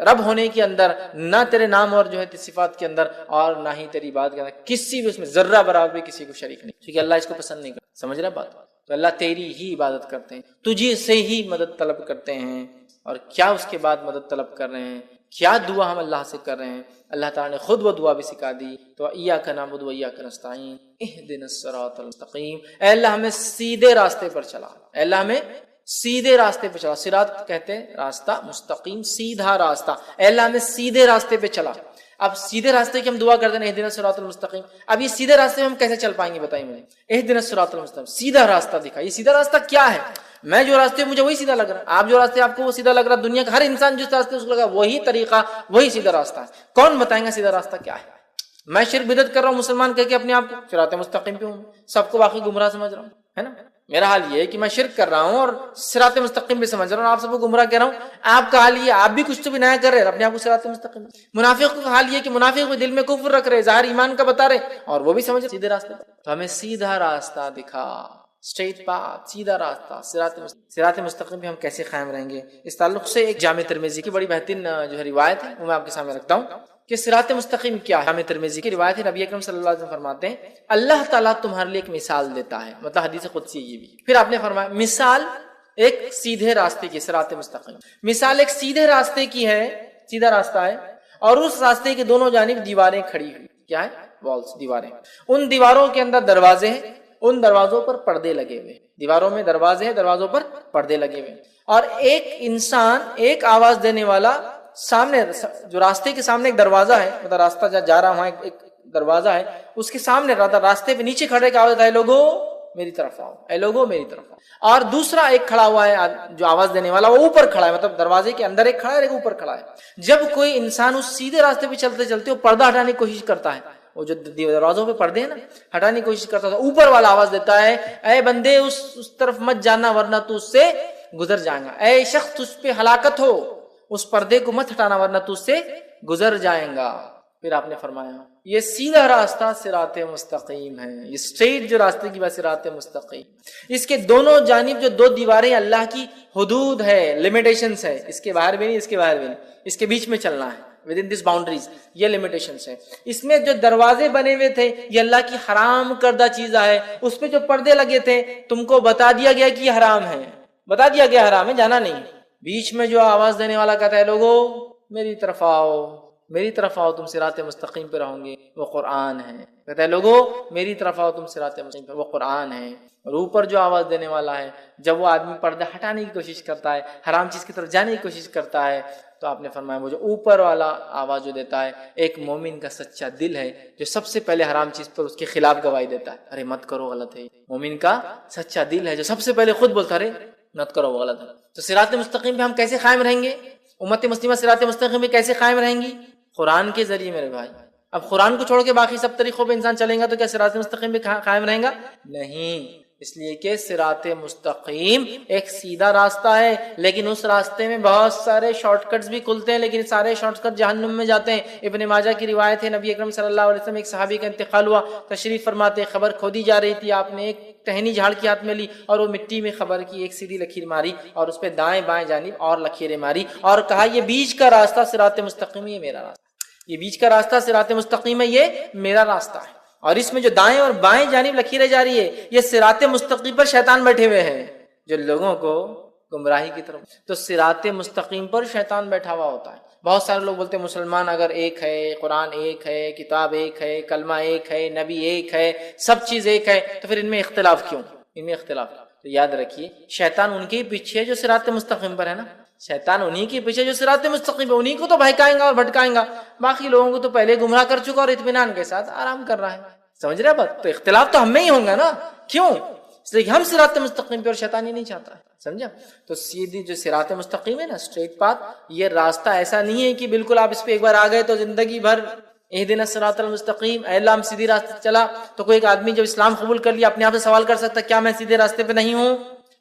رب ہونے کے اندر، نہ تیرے نام اور جو ہے صفات کے اندر، اور نہ ہی تیری عبادت کے اندر، کسی بھی اس میں ذرہ برابر بھی کسی کو شریک نہیں، کیونکہ اللہ اس کو پسند نہیں کرتا، سمجھ رہا بات؟ تو اللہ تیری ہی عبادت کرتے ہیں، تجھے سے ہی مدد طلب کرتے ہیں، اور کیا اس کے بعد مدد طلب کر رہے ہیں، کیا دعا ہم اللہ سے کر رہے ہیں؟ اللہ تعالیٰ نے خود وہ دعا بھی سکھا دی، تو ایاک نعبد و ایاک نستعین اہدنا الصراط المستقیم، اے اللہ ہمیں سیدھے راستے پر چلا، اے اللہ ہمیں سیدھے راستے پہ چلا، صراط کہتے ہیں راستہ، مستقیم سیدھا راستہ، اے اللہ ہمیں سیدھے راستے پہ چلا۔ اب سیدھے راستے کی ہم دعا کرتے ہیں اہدنا الصراط المستقیم، اب یہ سیدھے راستے میں ہم کیسے چل پائیں گے بتائیے مجھے؟ اہدنا الصراط المستقیم، سیدھا راستہ دکھا، یہ سیدھا راستہ کیا ہے؟ میں جو راستے مجھے وہی سیدھا لگ رہا ہے، آپ جو راستے آپ کو وہ سیدھا لگ رہا ہے، دنیا کا ہر انسان جس راستے اس کو لگا وہی طریقہ، وہی سیدھا راستہ ہے۔ کون بتائیں گا سیدھا راستہ کیا ہے؟ میں شرک بدعت کر رہا ہوں مسلمان کہہ کے اپنے آپ کو صراط مستقیم پہ ہوں، سب کو باقی گمراہ سمجھ رہا ہوں، ہے نا؟ میرا حال یہ ہے کہ میں شرک کر رہا ہوں اور صراط مستقیم پہ سمجھ رہا ہوں، آپ سب کو گمراہ کہہ رہا ہوں۔ آپ کا حال یہ، آپ بھی کچھ تو بھی نیا کر رہے ہیں، اپنے آپ کو صراط مستقیم۔ منافق کا حال یہ کہ منافق بھی دل میں کفر رکھ رہے، ظاہر ایمان کا بتا رہے، اور وہ بھی سمجھ رہے سیدھے راستے۔ تو ہمیں سیدھا راستہ دکھا، اسٹریٹ پاتھ، سیدھا راستہ، صراط مستقیم پہ ہم کیسے قائم رہیں گے؟ اس تعلق سے ایک جامع ترمذی کی بڑی بہترین جو ہے روایت ہے وہ میں آپ کے سامنے رکھتا ہوں۔ کہ صراط مستقیم کیا ہے؟ جامع ترمذی کی روایت ہے، نبی اکرم صلی اللہ علیہ وسلم فرماتے ہیں اللہ تعالیٰ تمہارے لیے ایک مثال دیتا ہے، مطلب حدیث قدسی یہ بھی۔ پھر آپ نے فرمایا مثال ایک سیدھے راستے کی، صراط مستقیم، مثال ایک سیدھے راستے کی ہے، سیدھا راستہ ہے، اور اس راستے کے دونوں جانب دیواریں کھڑی ہوئی، کیا ہے؟ والز، دیواریں، ان دیواروں کے اندر دروازے ہیں، ان دروازوں پر پردے لگے ہوئے، دیواروں میں دروازے ہیں، دروازوں پر پردے لگے ہوئے، اور ایک انسان، ایک آواز دینے والا سامنے، جو راستے کے سامنے ایک دروازہ ہے، مطلب راستہ جا رہا وہاں ایک دروازہ ہے، اس کے سامنے راستے پہ نیچے کھڑے کی آواز دیتا ہے اے لوگو میری طرف آؤ، اے لوگو میری طرف آؤ، اور دوسرا ایک کھڑا ہوا ہے جو آواز دینے والا، وہ اوپر کھڑا ہے، مطلب دروازے کے اندر ایک کھڑا ہے، ایک اوپر کھڑا ہے۔ جب کوئی انسان اس سیدھے راستے پہ چلتے چلتے وہ پردہ ہٹانے کی کوشش کرتا ہے، وہ جو دروازوں پہ پردے ہیں نا، ہٹانے کی کوشش کرتا ہے، اوپر والا آواز دیتا ہے اے بندے اس طرف مت جانا ورنہ تو اس سے گزر جائیں گا، اے شخص تجھ پہ ہلاکت ہو، اس پردے کو مت ہٹانا ورنہ تو اس سے گزر جائیں گا۔ پھر آپ نے فرمایا یہ سیدھا راستہ صراط مستقیم ہے، یہ اسٹریٹ جو راستے کی بات صراط مستقیم، اس کے دونوں جانب جو دو دیواریں اللہ کی حدود ہے، لمیٹیشنز ہے، اس کے باہر بھی نہیں، اس کے باہر بھی نہیں، اس کے بیچ میں چلنا ہے، ود ان دس باؤنڈریز، یہ لمیٹیشنز ہے۔ اس میں جو دروازے بنے ہوئے تھے یہ اللہ کی حرام کردہ چیز ہے، اس پہ جو پردے لگے تھے تم کو بتا دیا گیا کہ یہ حرام ہے، بتا دیا گیا حرام ہے، جانا نہیں۔ بیچ میں جو آواز دینے والا کہتا ہے لوگو میری طرف آؤ، میری طرف آؤ، تم صراط مستقیم پہ رہو گے، وہ قرآن ہے، کہتا ہے لوگو میری طرف آؤ تم صراط مستقیم پہ، وہ قرآن ہے۔ اور اوپر جو آواز دینے والا ہے، جب وہ آدمی پردہ ہٹانے کی کوشش کرتا ہے، حرام چیز کی طرف جانے کی کوشش کرتا ہے، تو آپ نے فرمایا وہ جو اوپر والا آواز جو دیتا ہے ایک مومن کا سچا دل ہے جو سب سے پہلے حرام چیز پر اس کے خلاف گواہی دیتا ہے، ارے مت کرو غلط ہے۔ مومن کا سچا دل ہے جو سب سے پہلے خود بولتا ہے ارے مت کرو وہ غلط ہے۔ تو صراط مستقیم پہ ہم کیسے قائم رہیں گے؟ امت مسلمہ صراط مستقیم پہ کیسے قائم رہیں گی؟ قرآن کے ذریعے میرے بھائی۔ اب قرآن کو چھوڑ کے باقی سب طریقوں پہ انسان چلیں گا تو کیا صراط مستقیم پہ قائم رہیں گا؟ نہیں، اس لیے کہ صراط مستقیم ایک سیدھا راستہ ہے، لیکن اس راستے میں بہت سارے شارٹ کٹس بھی کھلتے ہیں، لیکن سارے شارٹ کٹ جہنم میں جاتے ہیں۔ ابن ماجہ کی روایت ہے، نبی اکرم صلی اللہ علیہ وسلم ایک صحابی کا انتقال ہوا، تشریف فرماتے خبر کھودی جا رہی تھی، آپ نے ایک ٹہنی جھاڑ کے ہاتھ میں لی اور وہ مٹی میں خبر کی ایک سیدھی لکیر ماری اور اس پہ دائیں بائیں جانب اور لکیریں ماری اور کہا یہ بیچ کا راستہ صراط مستقیم، یہ میرا راستہ، یہ بیچ کا راستہ صراط مستقیم ہے، یہ میرا راستہ ہے۔ اور اس میں جو دائیں اور بائیں جانب لکیریں جا رہی ہے یہ صراط مستقیم پر شیطان بیٹھے ہوئے ہیں جو لوگوں کو گمراہی کی طرف، تو صراط مستقیم پر شیطان بیٹھا ہوا ہوتا ہے۔ بہت سارے لوگ بولتے ہیں مسلمان اگر ایک ہے، قرآن ایک ہے، کتاب ایک ہے، کلمہ ایک ہے، نبی ایک ہے، سب چیز ایک ہے، تو پھر ان میں اختلاف کیوں؟ ان میں اختلاف، تو یاد رکھیے شیطان ان کے پیچھے جو صراط مستقیم پر ہے نا، شیطان انہی کے پیچھے جو صراط مستقیم ہے انہی کو تو بہکائیں گا اور بھٹکائیں گا، باقی لوگوں کو تو پہلے گمراہ کر چکا اور اطمینان کے ساتھ آرام کر رہا ہے۔ سمجھ رہے بات؟ تو اختلاف تو ہم میں ہی ہوں گا نا، کیوں؟ اس لیے ہم صراط مستقیم پہ اور شیطان ہی نہیں چاہتا ہے، سمجھا؟ تو سیدھی جو صراط مستقیم ہے نا، اسٹریٹ پاتھ، یہ راستہ ایسا نہیں ہے کہ بالکل آپ اس پہ ایک بار آ گئے تو زندگی بھر اہدنا الصراط المستقیم، اے اللہ ہم سیدھی راستے چلا۔ تو کوئی ایک آدمی جب اسلام قبول کر لیا اپنے آپ سے سوال کر سکتا کیا میں سیدھے راستے پہ نہیں ہوں؟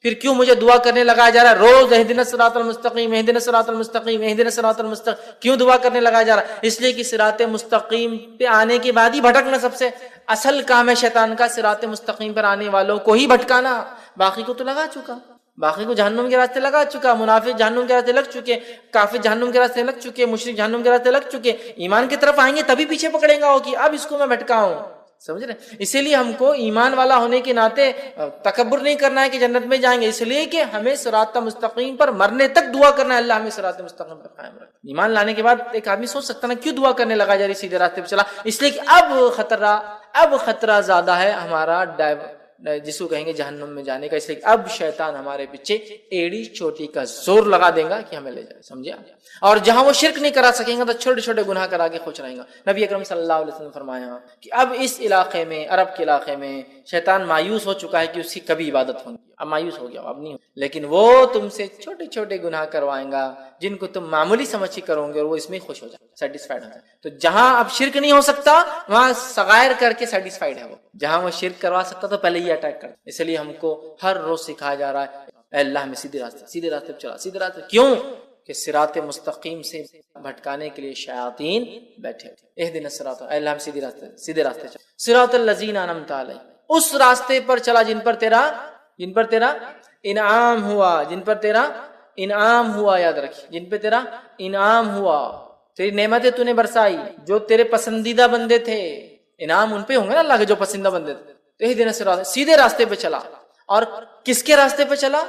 پھر کیوں مجھے دعا کرنے لگایا جا رہا ہے روز اہدنا الصراط المستقیم، اہدنا الصراط المستقیم، اہدنا الصراط المستقیم، کیوں دعا کرنے لگایا جا رہا ہے؟ اس لیے کہ صراط مستقیم پہ آنے کے بعد ہی بھٹکنا سب سے اصل کام ہے شیطان کا، صراط مستقیم پر آنے والوں کو ہی بھٹکانا، باقی کو تو لگا چکا، باقی کو جہنم کے راستے لگا چکا، منافق جہنم کے راستے لگ چکے، کافر جہنم کے راستے لگ چکے، مشرک جہنم کے راستے لگ چکے، ایمان کی طرف آئیں گے تبھی پیچھے پکڑیں گا کہ اب اس کو میں بھٹکاؤں، سمجھ رہے؟ اسی لیے ہم کو ایمان والا ہونے کے ناطے تکبر نہیں کرنا ہے کہ جنت میں جائیں گے، اس لیے کہ ہمیں صراط مستقیم پر مرنے تک دعا کرنا ہے اللہ ہمیں صراط مستقیم پر قائم رکھ۔ ایمان لانے کے بعد ایک آدمی سوچ سکتا نا کیوں دعا کرنے لگا جا رہی سیدھے راستے پہ چلا؟ اس لیے کہ اب خطرہ زیادہ ہے ہمارا جس کو کہیں گے جہنم میں جانے کا، اس لیے اب شیطان ہمارے پیچھے ایڑی چوٹی کا زور لگا دے گا کہ ہمیں لے جائے، سمجھا؟ اور جہاں وہ شرک نہیں کرا سکیں گا تو چھوٹے چھوٹے گناہ کرا کے خوش رہیں گا۔ نبی اکرم صلی اللہ علیہ وسلم نے فرمایا کہ اب اس علاقے میں، عرب کے علاقے میں شیطان مایوس ہو چکا ہے کہ اس کی کبھی عبادت ہوگی، اب مایوس ہو گیا، اب نہیں ہو، لیکن وہ تم سے چھوٹے چھوٹے گناہ کروائیں گا جن کو تم معمولی سمجھ کے کرو گے اور وہ اس میں خوش ہو جائے، سیٹسفائیڈ ہو جائے۔ تو جہاں اب شرک نہیں ہو سکتا وہاں صغائر کر کے سیٹسفائیڈ ہے وہ، جہاں وہ شرک کروا سکتا تو پہلے یہ اٹیک کرتا۔ اس لیے ہم کو ہر روز سکھایا جا رہا ہے اے اللہ ہمیں سیدھے راستے پہ چلا، سیدھے راستے، کیوں کہ صراط مستقیم سے بھٹکانے کے لیے شیاطین بیٹھے ہوتے۔ اہدنا الصراط، اے اللہ ہم سیدھے راستے چلا، صراط الذین انعمت علیہم، اس راستے پر چلا جن پر تیرا انعام ہوا، جن پر تیرا انعام ہوا، یاد رکھیے، جن پہ تیرا انعام ہوا۔ تیری نعمتیں تو نے برسائی، جو تیرے پسندیدہ بندے تھے انعام ان پہ ہوں گے نا اللہ کے جو پسندیدہ بندے تھے، تو اہدنا الصراط، سیدھے راستے پہ چلا. اور کس کے راستے پہ چلا؟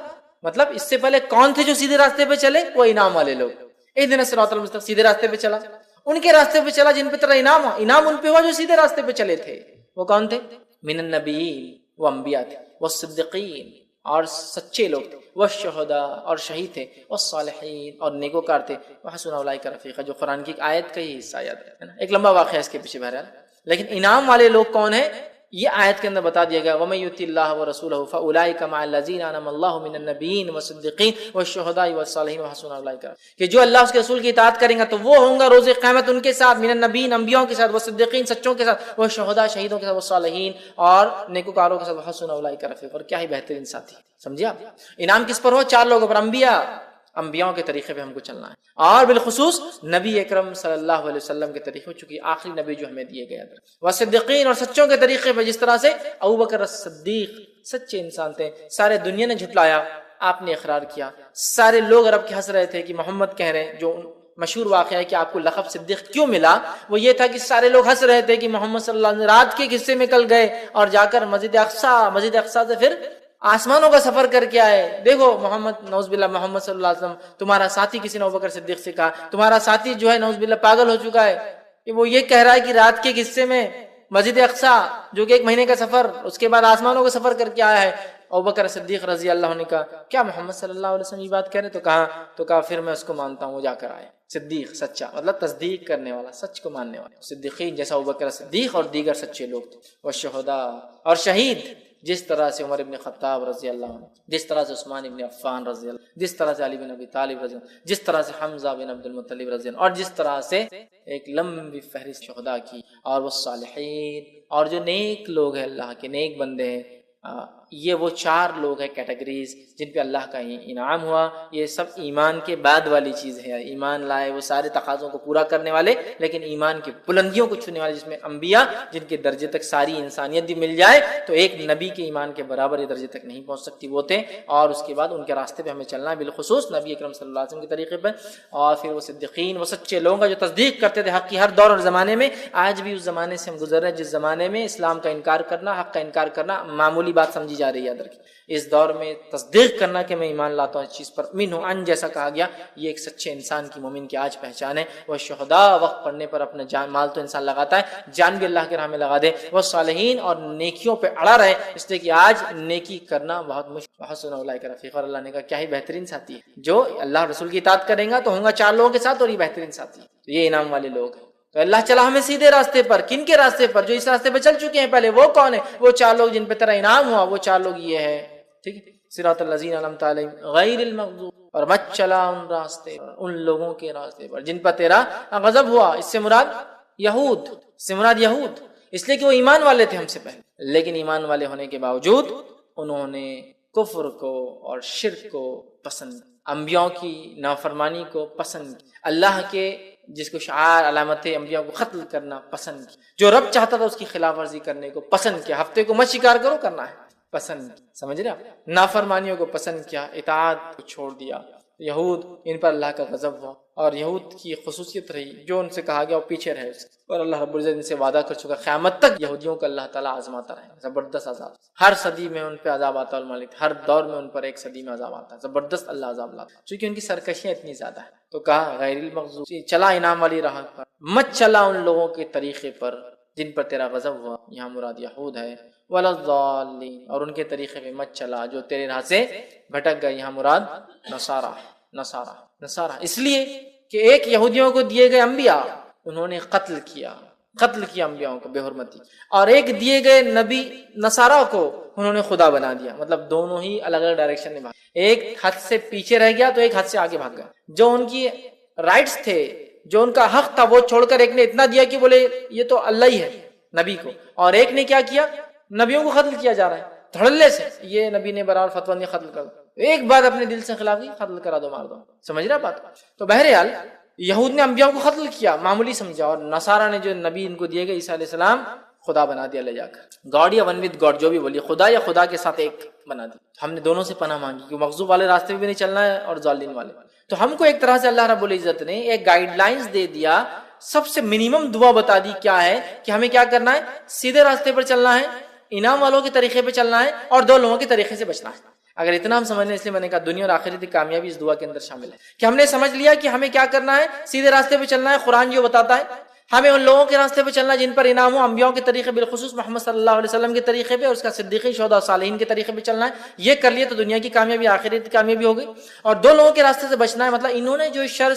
مطلب اس سے پہلے کون تھے جو سیدھے راستے پہ چلے؟ وہ انعام والے لوگ. اہدنا الصراط المستقیم، سیدھے راستے پہ چلا، ان کے راستے پہ چلا جن پہ تیرا انعام ہوا. انعام ان پہ ہوا جو سیدھے راستے پہ چلے تھے. وہ کون تھے؟ من النبیین، وہ انبیاء تھے، والصدیقین، اور سچے لوگ تھے، والشہداء، اور شہید تھے، والصالحین، اور نیکوکار تھے، وحسن اولئک رفیقا، جو قرآن کی ایک آیت کا ہی حصہ یاد ہے نا، ایک لمبا واقعہ اس کے پیچھے بہرحال. لیکن انعام والے لوگ کون ہیں یہ آیت کے اندر بتا دیا گیا. وَمَن يُطِعِ اللَّهَ وَرَسُولَهُ فَأُولَٰئِكَ مَعَ الَّذِينَ أَنْعَمَ اللَّهُ مِنَ النَّبِيِّينَ وَالصِّدِّيقِينَ وَالشُّهَدَاءِ وَالصَّالِحِينَ وَحَسُنَ أُولَٰئِكَ رفیقا، کہ جو اللہ اس کے رسول کی اطاعت کریں گا تو وہ ہوں گا روز قیامت ان کے ساتھ، من النبیین، انبیاؤں کے ساتھ، والصدیقین، سچوں کے ساتھ، والشہداء، شہیدوں کے ساتھ، والصالحین، اور نیکوکاروں کے ساتھ، وحسن اولئک رفیقا، اور کیا ہی بہترین ساتھی. سمجھے آپ؟ انعام کس پر ہو؟ 4 لوگوں پر، انبیاؤں کے طریقے پہ ہم کو چلنا ہے، اور بالخصوص نبی اکرم صلی اللہ علیہ وسلم کے طریقے، چونکہ آخری نبی جو ہمیں دیے گئے تھے. والصدیقین، اور سچوں کے طریقے پہ، جس طرح سے ابوبکر الصدیق سچے انسان تھے، سارے دنیا نے جھٹلایا، آپ نے اقرار کیا. سارے لوگ عرب کے ہنس رہے تھے کہ محمد کہہ رہے ہیں، جو مشہور واقعہ ہے کہ آپ کو لقب صدیق کیوں ملا، وہ یہ تھا کہ سارے لوگ ہنس رہے تھے کہ محمد صلی اللہ علیہ وسلم رات کے حصے میں کل گئے اور جا کر مسجد اقصیٰ سے پھر آسمانوں کا سفر کر کے آئے. دیکھو محمد، نعوذ باللہ، محمد صلی اللہ علیہ وسلم تمہارا ساتھی، کسی نے ابوبکر صدیق سے کہا تمہارا ساتھی جو ہے نعوذ باللہ پاگل ہو چکا ہے، کہ وہ یہ کہہ رہا ہے کہ رات کے حصے میں مسجد اقصیٰ جو کہ 1 مہینے کا سفر، اس کے بعد آسمانوں کا سفر کر کے آیا ہے. ابوبکر صدیق رضی اللہ عنہ نے کہا کیا محمد صلی اللہ علیہ وسلم یہ بات کہہ رہے؟ تو کہا پھر میں اس کو مانتا ہوں، وہ جا کر آئے. صدیق سچا مطلب تصدیق کرنے والا، سچ کو ماننے والا. صدیقین جیسا ابوبکر صدیق اور دیگر سچے لوگ تھے. والشہداء، اور شہید، جس طرح سے عمر ابن خطاب رضی اللہ عنہ، جس طرح سے عثمان ابن عفان رضی اللہ عنہ، جس طرح سے علی بن ابی طالب رضی اللہ عنہ، جس طرح سے حمزہ بن عبد المطلب رضی اللہ عنہ، اور جس طرح سے ایک لمبی فہرست شہداء کی. اور وہ صالحین، اور جو نیک لوگ ہیں، اللہ کے نیک بندے ہیں. یہ وہ 4 لوگ ہیں کیٹیگریز جن پہ اللہ کا انعام ہوا. یہ سب ایمان کے بعد والی چیز ہے. ایمان لائے، وہ سارے تقاضوں کو پورا کرنے والے، لیکن ایمان کی بلندیوں کو چھونے والے، جس میں انبیاء جن کے درجے تک ساری انسانیت بھی مل جائے تو ایک نبی کے ایمان کے برابر یہ درجے تک نہیں پہنچ سکتی، وہ تھے. اور اس کے بعد ان کے راستے پہ ہمیں چلنا ہے، بالخصوص نبی اکرم صلی اللہ علیہ وسلم کے طریقے پر. اور پھر وہ صدیقین، وہ سچے لوگ ہیں جو تصدیق کرتے تھے حق کی ہر دور اور زمانے میں. آج بھی اس زمانے سے ہم گزر رہے ہیں جس زمانے میں اسلام کا انکار کرنا، حق کا انکار کرنا معمولی بات سمجھی جا رہی ہے. اس دور میں تصدیق کرنا کہ میں ایمان لاتا ہوں اس چیز پر، من ان جیسا کہا گیا، یہ ایک سچے انسان کی، مومن کی آج پہچان ہے. وہ شہداء، وقت پڑنے پر اپنا جان مال تو انسان لگاتا ہے، جان بھی اللہ کے راہ میں لگا دے. وہ صالحین، اور نیکیوں پہ اڑا رہے، اس لیے کہ آج نیکی کرنا بہت مشکل. حسن اولئک رفیقا، اور اللہ نے کہا کیا ہی بہترین ساتھی ہے. جو اللہ رسول کی اطاعت کرے گا تو ہوں گا 4 لوگوں کے ساتھ، اور یہ بہترین ساتھی ہے. تو یہ انعام والے لوگ ہیں. تو اللہ چلا ہمیں سیدھے راستے پر. کن کے راستے پر؟ جو اس راستے پہ چل چکے ہیں پہلے. وہ کون ہے؟ وہ 4 لوگ جن پہ تیرا انعام ہوا. وہ 4 لوگ یہ ہے، ٹھیک ہے، صراط الذین انعمت علیہم غیر المغضوب، اور مت چلا ان راستے پر، ان لوگوں کے راستے پر جن پر تیرا غضب ہوا. اس سے مراد یہود، اس لیے کہ وہ ایمان والے تھے ہم سے پہلے، لیکن ایمان والے ہونے کے باوجود انہوں نے کفر کو اور شرک کو پسند، انبیاء کی نافرمانی کو پسند، اللہ کے جس کو شعار علامت انبیاء کو قتل کرنا پسند، جو رب چاہتا تھا اس کی خلاف ورزی کرنے کو پسند کیا. ہفتے کو مت شکار کرو، کرنا ہے پسند، سمجھ رہے آپ؟ نافرمانیوں کو پسند کیا، اطاعت کو چھوڑ دیا. یہود، ان پر اللہ کا غضب ہوا، اور یہود کی خصوصیت رہی جو ان سے کہا گیا وہ پیچھے رہے اس کے. اور اللہ رب العزت ان سے وعدہ کر چکا قیامت تک یہودیوں کو اللہ تعالیٰ آزماتا رہے، زبردست عذاب. ہر صدی میں ان پہ عذاب آتا الملک، ہر دور میں ان پر ایک صدی میں عذاب آتا ہے، زبردست اللہ عذاب لاتا، چونکہ ان کی سرکشیاں اتنی زیادہ ہیں. تو کہا غیر المغضوب، چلا انعام والی راہ پر، مت چلا ان لوگوں کے طریقے پر جن پر تیرا غضب ہوا. یہاں مراد یہود ہے. ولا الضالین، اور ان کے طریقے پہ مت چلا جو تیرے راہ سے بھٹک گئے. یہاں مراد نصارہ، اس لیے کہ ایک یہودیوں کو دیے گئے انبیاء انہوں نے قتل کیا انبیاءوں کو بے حرمتی، اور ایک دیے گئے نبی نصارہ کو انہوں نے خدا بنا دیا. مطلب دونوں ہی الگ الگ ڈائریکشن میں بھاگ، ایک حد سے پیچھے رہ گیا تو ایک حد سے آگے بھاگ گیا. جو ان کی رائٹس تھے، جو ان کا حق تھا، وہ چھوڑ کر ایک نے اتنا دیا کہ بولے یہ تو اللہ ہی ہے نبی کو، اور ایک نے کیا کیا، نبیوں کو قتل کیا جا رہا ہے دھڑلے سے. یہ نبی نے برابر فتویٰ نہیں، قتل کر دو. ایک بات اپنے دل سے خلاف کی، قتل کرا دو، مار دو. سمجھ رہا بات؟ تو بہرحال یہود نے انبیاء کو قتل کیا، معمولی سمجھا، اور نصارہ نے جو نبی ان کو دیے گئے عیسیٰ علیہ السلام خدا بنا دیا لے جا کر. گاڈ یا ون ود گاڈ جو بھی بولیے, خدا یا خدا کے ساتھ ایک بنا دی. ہم نے دونوں سے پناہ مانگی کہ مغضوب والے راستے میں بھی نہیں چلنا ہے اور ضالین والے. تو ہم کو ایک طرح سے اللہ رب العزت نے ایک گائیڈ لائنز دے دیا, سب سے منیمم دعا بتا دی کیا ہے کہ ہمیں کیا کرنا ہے, سیدھے راستے پر چلنا ہے, انعام والوں کے طریقے پہ چلنا ہے اور دو لوگوں کے طریقے سے بچنا ہے. اگر اتنا ہم سمجھ لیں, اس لیے میں نے کہا دنیا اور آخرت کی کامیابی اس دعا کے اندر شامل ہے کہ ہم نے سمجھ لیا کہ ہمیں کیا کرنا ہے, سیدھے راستے پہ چلنا ہے. قرآن جو بتاتا ہے ہمیں ان لوگوں کے راستے پہ چلنا جن پر انعام ہو, انبیاء کے طریقے, بالخصوص محمد صلی اللہ علیہ وسلم کے طریقے پہ, اور اس کا صدیقی, شہداء, صالحین کے طریقے پہ چلنا ہے. یہ کر لیے تو دنیا کی کامیابی, آخرت کی کامیابی ہو گئی. اور دو لوگوں کے راستے سے بچنا ہے, مطلب انہوں نے جو شر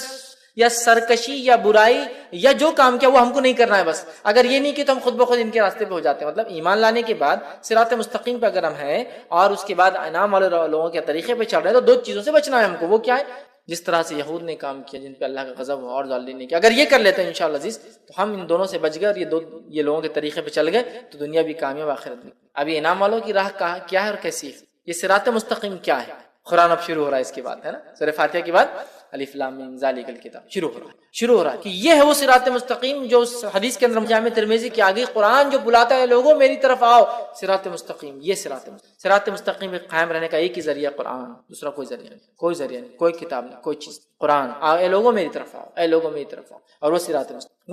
یا سرکشی یا برائی یا جو کام کیا وہ ہم کو نہیں کرنا ہے بس. اگر یہ نہیں کہ تو ہم خود بخود ان کے راستے پہ ہو جاتے ہیں. مطلب ایمان لانے کے بعد صراط مستقیم پہ اگر ہم ہیں اور اس کے بعد انعام والے لوگوں کے طریقے پہ چل رہے ہیں, تو دو چیزوں سے بچنا ہے ہم کو. وہ کیا ہے, جس طرح سے یہود نے کام کیا جن پہ اللہ کا غضب ہوا, اور ضالین نے کیا. اگر یہ کر لیتے ہیں انشاءاللہ عزیز, تو ہم ان دونوں سے بچ گئے اور یہ لوگوں کے طریقے پہ چل گئے تو دنیا بھی کامیاب, آخرت بھی. ابھی انعام والوں کی راہ کیا ہے اور کیسی ہے, یہ صراط مستقیم کیا ہے. قرآن اب شروع ہو رہا ہے اس کے بعد, ہے نا, سورہ فاتحہ کے بعد الف لام میم ذالک الکتاب شروع ہو رہا ہے کہ یہ ہے وہ صراط مستقیم جو حدیث کے اندر جامع ترمذی کی آگے قرآن جو بلاتا ہے لوگوں میری طرف آؤ, صراط مستقیم. یہ صراط مستقیم پہ قائم رہنے کا ایک ہی ذریعہ قرآن, دوسرا کوئی ذریعہ نہیں, کوئی کتاب نہیں, کوئی چیز. قرآن آؤ, اے لوگوں میری طرف آؤ, اے لوگوں میری طرف آؤ, اور وہ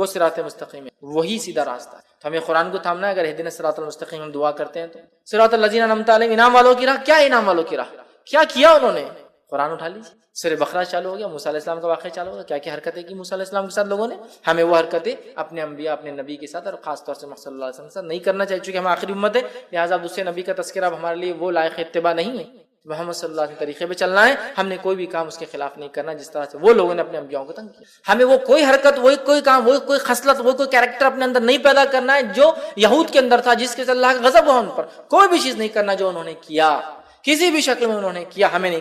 صراط مستقیم ہے, وہی سیدھا راستہ ہے. تو ہمیں قرآن کو تھامنا ہے. اگر اہدنا الصراط المستقیم ہم دعا کرتے ہیں تو صراط الذین انعمت علیہم, انعام والوں کی راہ. کیا انعام والوں کی راہ, کیا کیا انہوں نے. قرآن اٹھا لیجیے, سورہ بقرہ چالو ہو گیا, موسیٰ علیہ السلام کا واقعہ چالو ہو گیا. کیا حرکتیں کی موسیٰ علیہ السلام کے ساتھ لوگوں نے. ہمیں وہ حرکتیں اپنے انبیاء, اپنے نبی کے ساتھ اور خاص طور سے محمد صلی اللہ علیہ وسلم کے ساتھ نہیں کرنا چاہیے, چونکہ ہم آخری امت ہے, لہٰذا دوسرے نبی کا تذکرہ اب ہمارے لیے وہ لائق اتباع نہیں ہے. محمد صلی اللہ علیہ وسلم کے طریقے پہ چلنا ہے. ہم نے کوئی بھی کام اس کے خلاف نہیں کرنا جس طرح سے وہ لوگوں نے اپنے انبیاء کو تنگ کیا. ہمیں وہ کوئی حرکت, وہ کوئی کام, وہ کوئی خصلت, وہ کوئی کیریکٹر اپنے اندر نہیں پیدا کرنا ہے جو یہود کے اندر تھا, جس کے اللہ کا غضب ہوا ان پر. کوئی بھی چیز نہیں کرنا جو انہوں نے کیا, کسی بھی شکل میں انہوں نے کیا, ہمیں نہیں.